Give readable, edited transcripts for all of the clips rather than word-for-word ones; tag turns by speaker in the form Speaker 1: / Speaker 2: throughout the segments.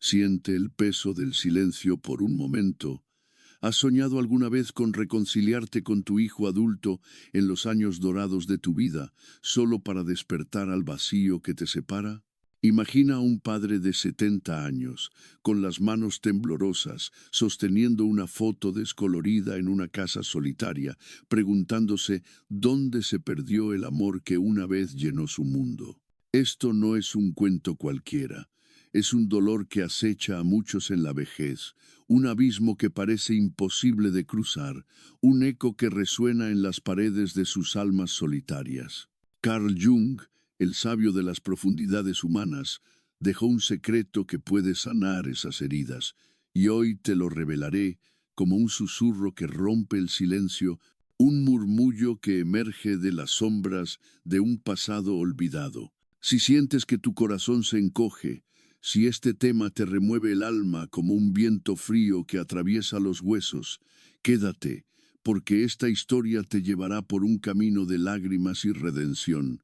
Speaker 1: Siente el peso del silencio por un momento. ¿Has soñado alguna vez con reconciliarte con tu hijo adulto en los años dorados de tu vida, solo para despertar al vacío que te separa? Imagina a un padre de 70 años, con las manos temblorosas, sosteniendo una foto descolorida en una casa solitaria, preguntándose dónde se perdió el amor que una vez llenó su mundo. Esto no es un cuento cualquiera. Es un dolor que acecha a muchos en la vejez, un abismo que parece imposible de cruzar, un eco que resuena en las paredes de sus almas solitarias. Carl Jung, el sabio de las profundidades humanas, dejó un secreto que puede sanar esas heridas, y hoy te lo revelaré como un susurro que rompe el silencio, un murmullo que emerge de las sombras de un pasado olvidado. Si sientes que tu corazón se encoge, si este tema te remueve el alma como un viento frío que atraviesa los huesos, quédate, porque esta historia te llevará por un camino de lágrimas y redención,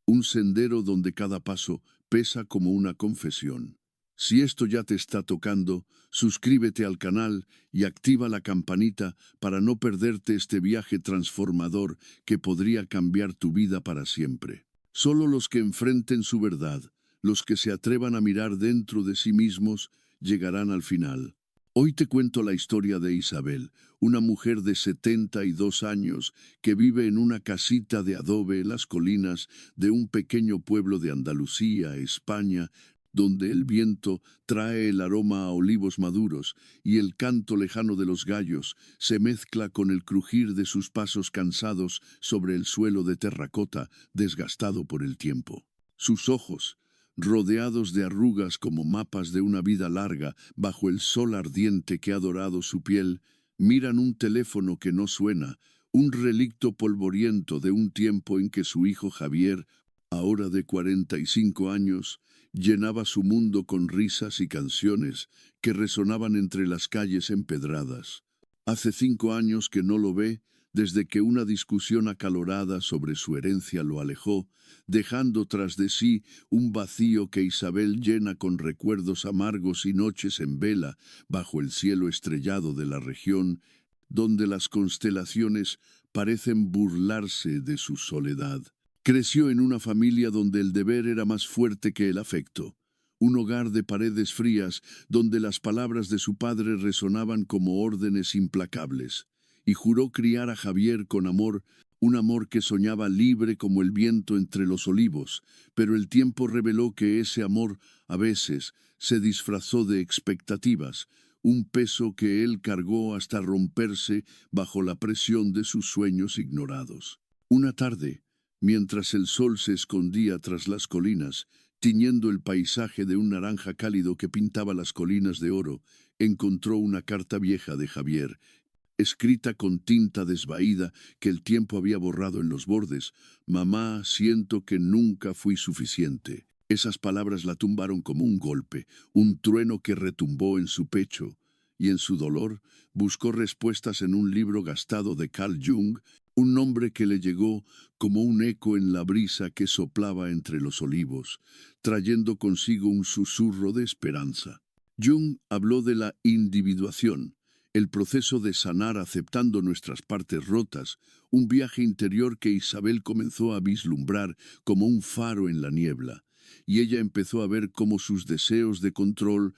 Speaker 1: un sendero donde cada paso pesa como una confesión. Si esto ya te está tocando, suscríbete al canal y activa la campanita para no perderte este viaje transformador que podría cambiar tu vida para siempre. Solo los que enfrenten su verdad, los que se atrevan a mirar dentro de sí mismos, llegarán al final. Hoy te cuento la historia de Isabel, una mujer de 72 años que vive en una casita de adobe en las colinas de un pequeño pueblo de Andalucía, España, donde el viento trae el aroma a olivos maduros y el canto lejano de los gallos se mezcla con el crujir de sus pasos cansados sobre el suelo de terracota desgastado por el tiempo. Sus ojos, rodeados de arrugas como mapas de una vida larga bajo el sol ardiente que ha dorado su piel, miran un teléfono que no suena, un relicto polvoriento de un tiempo en que su hijo Javier, ahora de 45 años, llenaba su mundo con risas y canciones que resonaban entre las calles empedradas. Hace 5 años que no lo ve, desde que una discusión acalorada sobre su herencia lo alejó, dejando tras de sí un vacío que Isabel llena con recuerdos amargos y noches en vela bajo el cielo estrellado de la región, donde las constelaciones parecen burlarse de su soledad. Creció en una familia donde el deber era más fuerte que el afecto, un hogar de paredes frías donde las palabras de su padre resonaban como órdenes implacables, y juró criar a Javier con amor, un amor que soñaba libre como el viento entre los olivos, pero el tiempo reveló que ese amor, a veces, se disfrazó de expectativas, un peso que él cargó hasta romperse bajo la presión de sus sueños ignorados. Una tarde, mientras el sol se escondía tras las colinas, tiñendo el paisaje de un naranja cálido que pintaba las colinas de oro, encontró una carta vieja de Javier, escrita con tinta desvaída que el tiempo había borrado en los bordes. Mamá, siento que nunca fui suficiente. Esas palabras la tumbaron como un golpe, un trueno que retumbó en su pecho, y en su dolor buscó respuestas en un libro gastado de Carl Jung, un nombre que le llegó como un eco en la brisa que soplaba entre los olivos, trayendo consigo un susurro de esperanza. Jung habló de la individuación, el proceso de sanar aceptando nuestras partes rotas, un viaje interior que Isabel comenzó a vislumbrar como un faro en la niebla, y ella empezó a ver cómo sus deseos de control,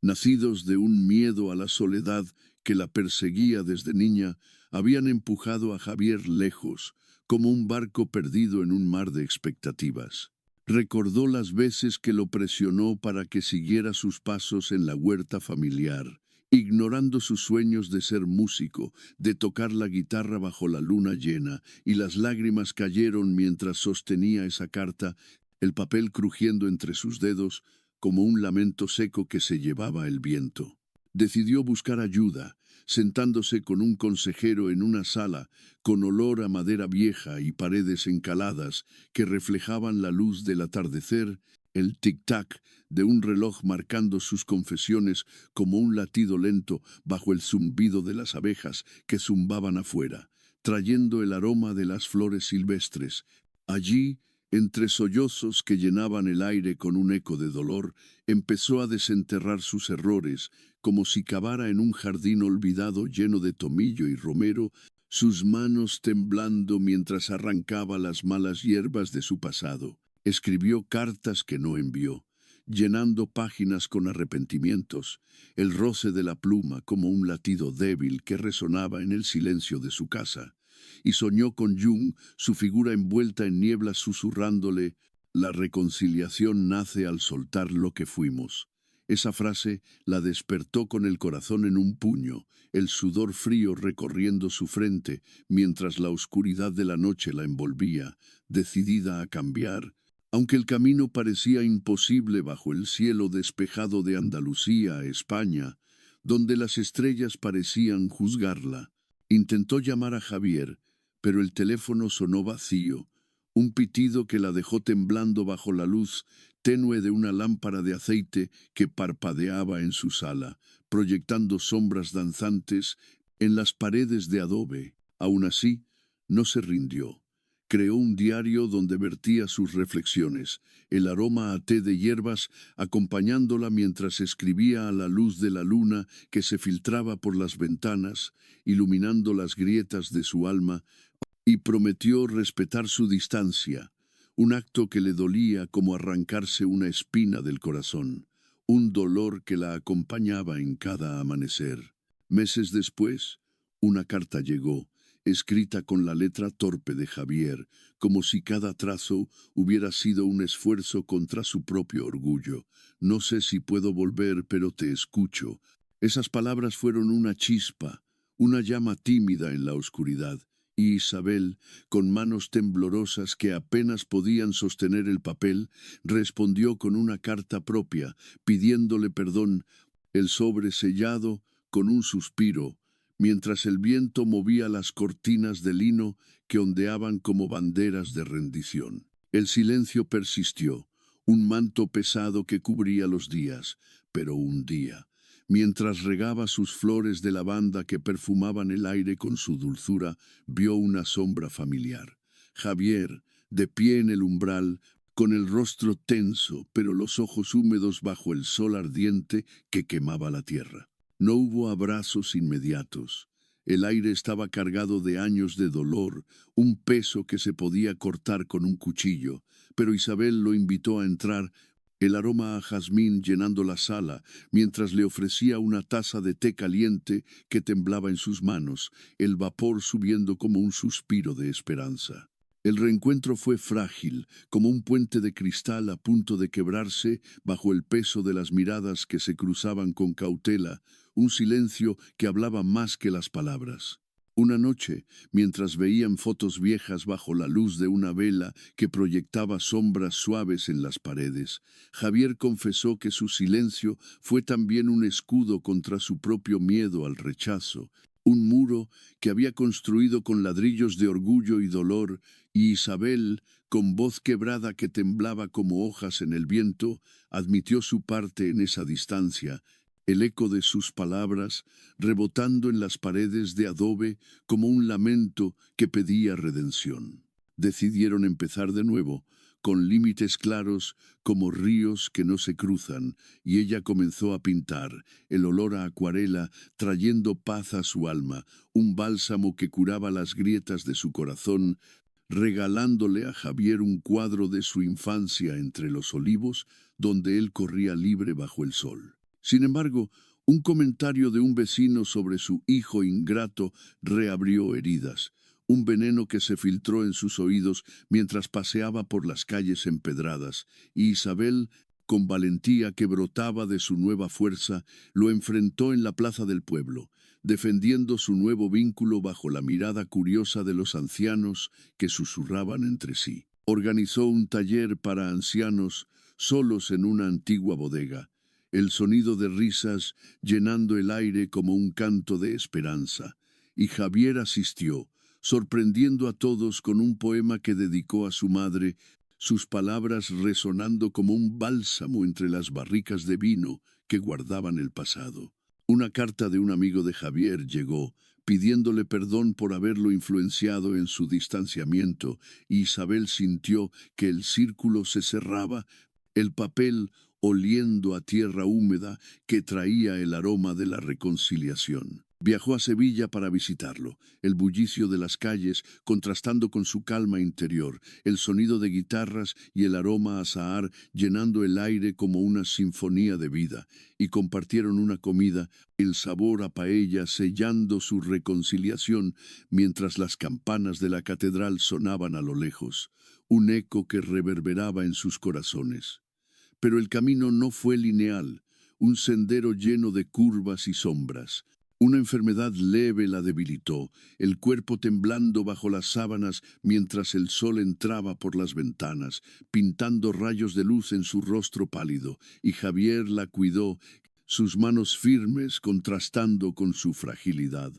Speaker 1: nacidos de un miedo a la soledad que la perseguía desde niña, habían empujado a Javier lejos, como un barco perdido en un mar de expectativas. Recordó las veces que lo presionó para que siguiera sus pasos en la huerta familiar, ignorando sus sueños de ser músico, de tocar la guitarra bajo la luna llena, y las lágrimas cayeron mientras sostenía esa carta, el papel crujiendo entre sus dedos, como un lamento seco que se llevaba el viento. Decidió buscar ayuda, sentándose con un consejero en una sala, con olor a madera vieja y paredes encaladas que reflejaban la luz del atardecer, el tic-tac de un reloj marcando sus confesiones como un latido lento bajo el zumbido de las abejas que zumbaban afuera, trayendo el aroma de las flores silvestres. Allí, Entre sollozos que llenaban el aire con un eco de dolor, empezó a desenterrar sus errores, como si cavara en un jardín olvidado lleno de tomillo y romero, sus manos temblando mientras arrancaba las malas hierbas de su pasado. Escribió cartas que no envió, llenando páginas con arrepentimientos, el roce de la pluma como un latido débil que resonaba en el silencio de su casa. Y soñó con Jung, su figura envuelta en nieblas susurrándole: «La reconciliación nace al soltar lo que fuimos». Esa frase la despertó con el corazón en un puño, el sudor frío recorriendo su frente, mientras la oscuridad de la noche la envolvía, decidida a cambiar. Aunque el camino parecía imposible bajo el cielo despejado de Andalucía, España, donde las estrellas parecían juzgarla, intentó llamar a Javier, pero el teléfono sonó vacío, un pitido que la dejó temblando bajo la luz tenue de una lámpara de aceite que parpadeaba en su sala, proyectando sombras danzantes en las paredes de adobe. Aún así, no se rindió. Creó un diario donde vertía sus reflexiones, el aroma a té de hierbas acompañándola mientras escribía a la luz de la luna que se filtraba por las ventanas, iluminando las grietas de su alma, y prometió respetar su distancia, un acto que le dolía como arrancarse una espina del corazón, un dolor que la acompañaba en cada amanecer. Meses después, una carta llegó, escrita con la letra torpe de Javier, como si cada trazo hubiera sido un esfuerzo contra su propio orgullo. «No sé si puedo volver, pero te escucho». Esas palabras fueron una chispa, una llama tímida en la oscuridad, y Isabel, con manos temblorosas que apenas podían sostener el papel, respondió con una carta propia, pidiéndole perdón, el sobre sellado con un suspiro, mientras el viento movía las cortinas de lino que ondeaban como banderas de rendición. El silencio persistió, un manto pesado que cubría los días, pero un día, mientras regaba sus flores de lavanda que perfumaban el aire con su dulzura, vio una sombra familiar. Javier, de pie en el umbral, con el rostro tenso, pero los ojos húmedos bajo el sol ardiente que quemaba la tierra. No hubo abrazos inmediatos. El aire estaba cargado de años de dolor, un peso que se podía cortar con un cuchillo, pero Isabel lo invitó a entrar, el aroma a jazmín llenando la sala, mientras le ofrecía una taza de té caliente que temblaba en sus manos, el vapor subiendo como un suspiro de esperanza. El reencuentro fue frágil, como un puente de cristal a punto de quebrarse bajo el peso de las miradas que se cruzaban con cautela, un silencio que hablaba más que las palabras. Una noche, mientras veían fotos viejas bajo la luz de una vela que proyectaba sombras suaves en las paredes, Javier confesó que su silencio fue también un escudo contra su propio miedo al rechazo, un muro que había construido con ladrillos de orgullo y dolor, y Isabel, con voz quebrada que temblaba como hojas en el viento, admitió su parte en esa distancia, el eco de sus palabras rebotando en las paredes de adobe como un lamento que pedía redención. Decidieron empezar de nuevo, con límites claros como ríos que no se cruzan, y ella comenzó a pintar, el olor a acuarela trayendo paz a su alma, un bálsamo que curaba las grietas de su corazón, regalándole a Javier un cuadro de su infancia entre los olivos, donde él corría libre bajo el sol. Sin embargo, un comentario de un vecino sobre su hijo ingrato reabrió heridas, un veneno que se filtró en sus oídos mientras paseaba por las calles empedradas, y Isabel, con valentía que brotaba de su nueva fuerza, lo enfrentó en la plaza del pueblo, defendiendo su nuevo vínculo bajo la mirada curiosa de los ancianos que susurraban entre sí. Organizó un taller para ancianos solos en una antigua bodega, el sonido de risas llenando el aire como un canto de esperanza, y Javier asistió, sorprendiendo a todos con un poema que dedicó a su madre, sus palabras resonando como un bálsamo entre las barricas de vino que guardaban el pasado. Una carta de un amigo de Javier llegó, pidiéndole perdón por haberlo influenciado en su distanciamiento, y Isabel sintió que el círculo se cerraba, el papel oliendo a tierra húmeda que traía el aroma de la reconciliación. Viajó a Sevilla para visitarlo, el bullicio de las calles contrastando con su calma interior, el sonido de guitarras y el aroma a azahar llenando el aire como una sinfonía de vida, y compartieron una comida, el sabor a paella sellando su reconciliación mientras las campanas de la catedral sonaban a lo lejos, un eco que reverberaba en sus corazones. Pero el camino no fue lineal, un sendero lleno de curvas y sombras. Una enfermedad leve la debilitó, el cuerpo temblando bajo las sábanas mientras el sol entraba por las ventanas, pintando rayos de luz en su rostro pálido, y Javier la cuidó, sus manos firmes contrastando con su fragilidad,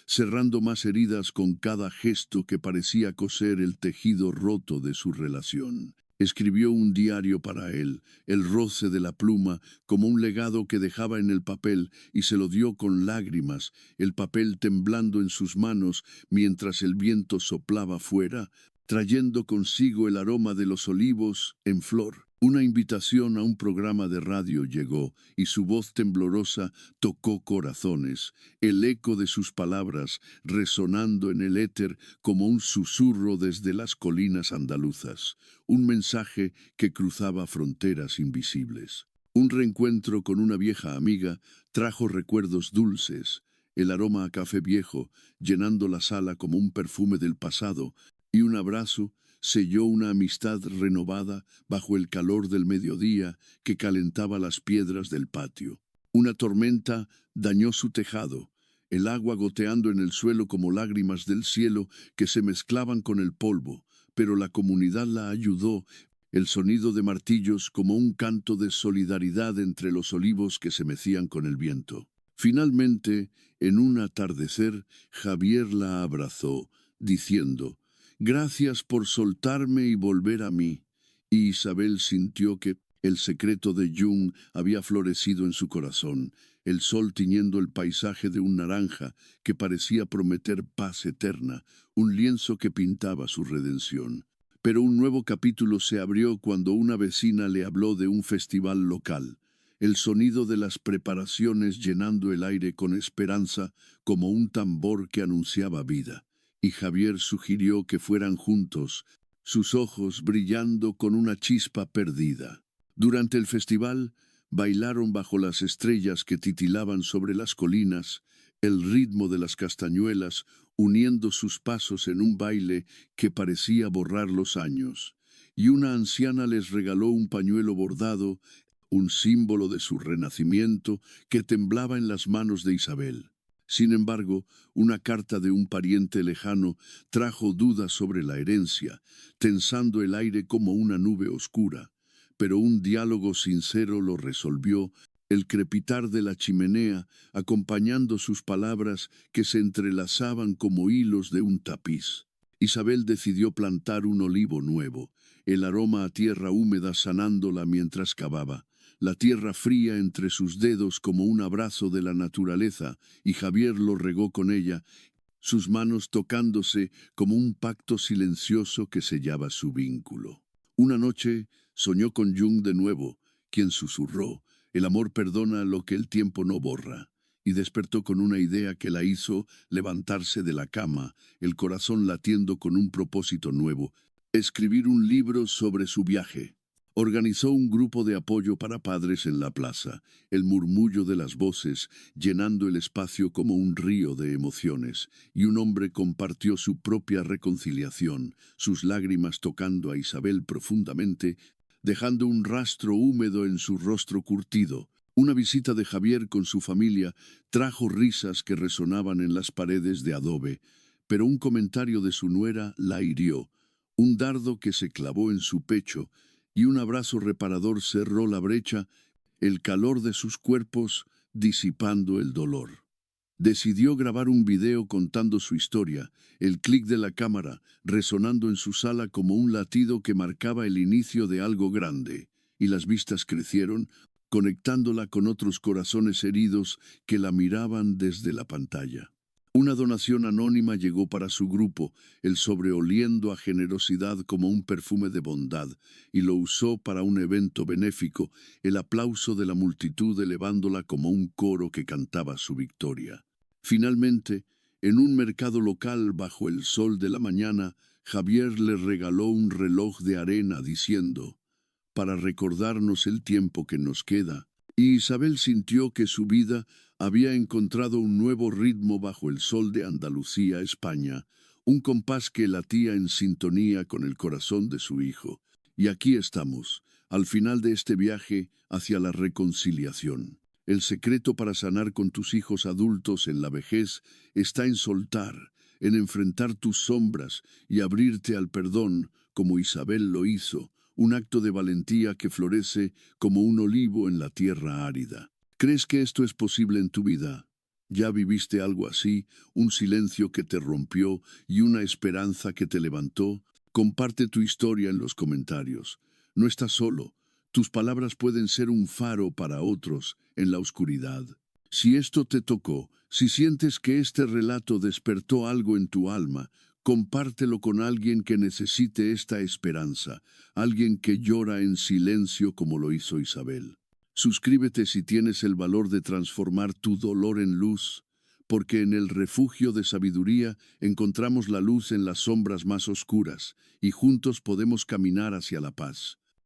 Speaker 1: cerrando más heridas con cada gesto que parecía coser el tejido roto de su relación. Escribió un diario para él, el roce de la pluma como un legado que dejaba en el papel, y se lo dio con lágrimas, el papel temblando en sus manos mientras el viento soplaba fuera, trayendo consigo el aroma de los olivos en flor. Una invitación a un programa de radio llegó, y su voz temblorosa tocó corazones, el eco de sus palabras resonando en el éter como un susurro desde las colinas andaluzas, un mensaje que cruzaba fronteras invisibles. Un reencuentro con una vieja amiga trajo recuerdos dulces, el aroma a café viejo, llenando la sala como un perfume del pasado, y un abrazo selló una amistad renovada bajo el calor del mediodía que calentaba las piedras del patio. Una tormenta dañó su tejado, el agua goteando en el suelo como lágrimas del cielo que se mezclaban con el polvo, pero la comunidad la ayudó, el sonido de martillos como un canto de solidaridad entre los olivos que se mecían con el viento. Finalmente, en un atardecer, Javier la abrazó, diciendo: «Gracias por soltarme y volver a mí». Y Isabel sintió que el secreto de Jung había florecido en su corazón, el sol tiñendo el paisaje de un naranja que parecía prometer paz eterna, un lienzo que pintaba su redención. Pero un nuevo capítulo se abrió cuando una vecina le habló de un festival local, el sonido de las preparaciones llenando el aire con esperanza como un tambor que anunciaba vida. Y Javier sugirió que fueran juntos, sus ojos brillando con una chispa perdida. Durante el festival, bailaron bajo las estrellas que titilaban sobre las colinas, el ritmo de las castañuelas uniendo sus pasos en un baile que parecía borrar los años. Y una anciana les regaló un pañuelo bordado, un símbolo de su renacimiento que temblaba en las manos de Isabel. Sin embargo, una carta de un pariente lejano trajo dudas sobre la herencia, tensando el aire como una nube oscura, pero un diálogo sincero lo resolvió, el crepitar de la chimenea acompañando sus palabras que se entrelazaban como hilos de un tapiz. Isabel decidió plantar un olivo nuevo, el aroma a tierra húmeda sanándola mientras cavaba, la tierra fría entre sus dedos como un abrazo de la naturaleza, y Javier lo regó con ella, sus manos tocándose como un pacto silencioso que sellaba su vínculo. Una noche soñó con Jung de nuevo, quien susurró: «El amor perdona lo que el tiempo no borra», y despertó con una idea que la hizo levantarse de la cama, el corazón latiendo con un propósito nuevo: escribir un libro sobre su viaje. Organizó un grupo de apoyo para padres en la plaza, el murmullo de las voces llenando el espacio como un río de emociones, y un hombre compartió su propia reconciliación, sus lágrimas tocando a Isabel profundamente, dejando un rastro húmedo en su rostro curtido. Una visita de Javier con su familia trajo risas que resonaban en las paredes de adobe, pero un comentario de su nuera la hirió, un dardo que se clavó en su pecho, y un abrazo reparador cerró la brecha, el calor de sus cuerpos disipando el dolor. Decidió grabar un video contando su historia, el clic de la cámara resonando en su sala como un latido que marcaba el inicio de algo grande, y las vistas crecieron, conectándola con otros corazones heridos que la miraban desde la pantalla. Una donación anónima llegó para su grupo, el sobre oliendo a generosidad como un perfume de bondad, y lo usó para un evento benéfico, el aplauso de la multitud elevándola como un coro que cantaba su victoria. Finalmente, en un mercado local bajo el sol de la mañana, Javier le regaló un reloj de arena diciendo, para recordarnos el tiempo que nos queda, y Isabel sintió que su vida había encontrado un nuevo ritmo bajo el sol de Andalucía, España, un compás que latía en sintonía con el corazón de su hijo. Y aquí estamos, al final de este viaje hacia la reconciliación. El secreto para sanar con tus hijos adultos en la vejez está en soltar, en enfrentar tus sombras y abrirte al perdón, como Isabel lo hizo, un acto de valentía que florece como un olivo en la tierra árida. ¿Crees que esto es posible en tu vida? ¿Ya viviste algo así, un silencio que te rompió y una esperanza que te levantó? Comparte tu historia en los comentarios. No estás solo. Tus palabras pueden ser un faro para otros en la oscuridad. Si esto te tocó, si sientes que este relato despertó algo en tu alma, compártelo con alguien que necesite esta esperanza, alguien que llora en silencio como lo hizo Isabel. Suscríbete si tienes el valor de transformar tu dolor en luz, porque en el refugio de sabiduría encontramos la luz en las sombras más oscuras, y juntos podemos caminar hacia la paz.